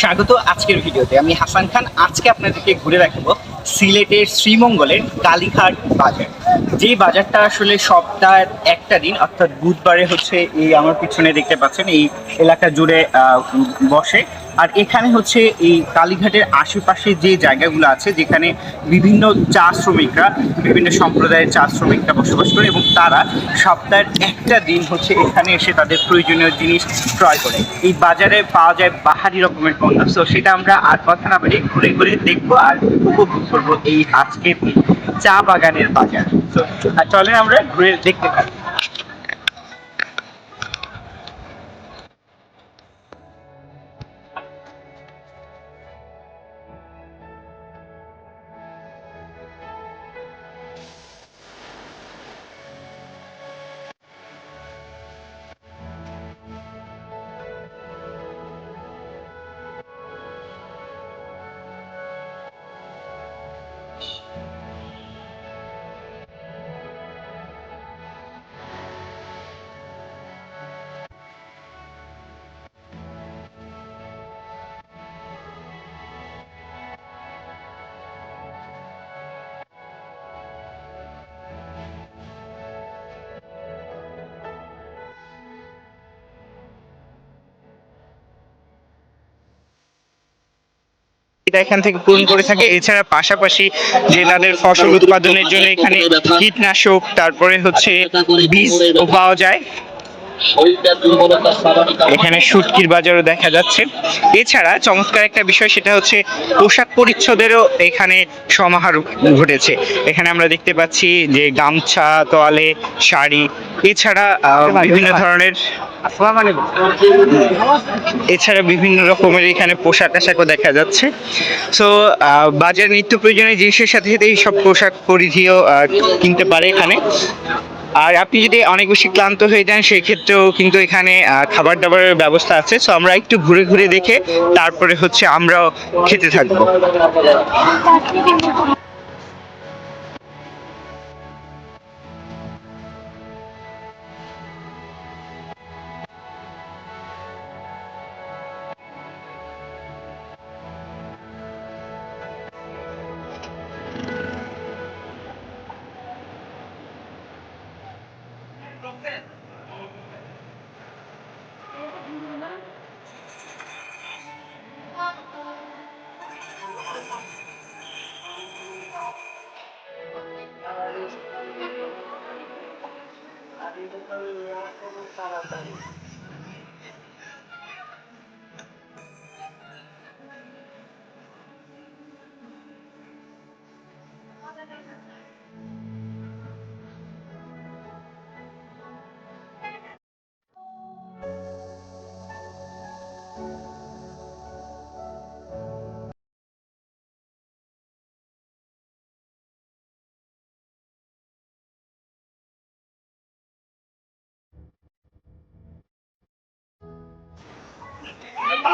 স্বাগত আজকের ভিডিওতে। আমি হাসান খান। আজকে আপনাদেরকে ঘুরে দেখাবো সিলেটের শ্রীমঙ্গলের কালীঘাট বাজার। যেই বাজারটা আসলে সপ্তাহের একটা দিন অর্থাৎ বুধবারে হচ্ছে এই আমার পিছনে দেখতে পাচ্ছেন এই এলাকা জুড়ে বসে। আর এখানে হচ্ছে এই কালীঘাটের আশেপাশে যে জায়গাগুলো আছে যেখানে বিভিন্ন চা শ্রমিকরা, বিভিন্ন সম্প্রদায়ের চা শ্রমিকরা বসবাস করে এবং তারা সপ্তাহের একটা দিন হচ্ছে এখানে এসে তাদের প্রয়োজনীয় জিনিস ক্রয় করে। এই বাজারে পাওয়া যায় বাহারি রকমের পণ্য। তো সেটা আমরা আর কথা না বলে ঘুরে ঘুরে দেখবো আর উপভোগ করবো এই আজকের চা বাগানের বাজার। তো চলেন আমরা ঘুরে দেখতে পারি। এটা এখান থেকে পূরণ করে থাকে। এছাড়া পাশাপাশি যে তাদের ফসল উৎপাদনের জন্য এখানে কীটনাশক, তারপরে হচ্ছে বীজ পাওয়া যায়। এখানে শুটকির বাজারও দেখা যাচ্ছে। এছাড়া চমৎকার একটা বিষয় সেটা হচ্ছে পোশাক পরিচ্ছদেরও এখানে সমাহার ঘটেছে। এখানে আমরা দেখতে পাচ্ছি যে গামছা, তোয়ালে, শাড়ি, এছাড়া বিভিন্ন ধরনের এছাড়া বিভিন্ন রকমের এখানে পোশাক আশাকও দেখা যাচ্ছে। সো বাজার নিত্য প্রয়োজনীয় জিনিসের সাথে সাথে এই সব পোশাক পরিধিও কিনতে পারে এখানে। আর আপনি যদি অনেক বেশি ক্লান্ত হয়ে যান সেই ক্ষেত্রেও কিন্তু এখানে খাবার দাবারের ব্যবস্থা আছে। সো আমরা একটু ঘুরে ঘুরে দেখে তারপরে হচ্ছে আমরাও খেতে থাকবো।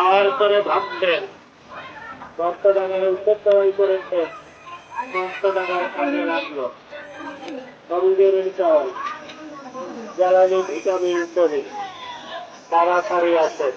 আমার করে ভাবছেন 10 টাকার উত্তর তৈরি করেছে 10 টাকার কাজে লাগলো তরুণদের চাল জ্বালানি ভিটামিন তৈরি তাড়াতাড়ি আছে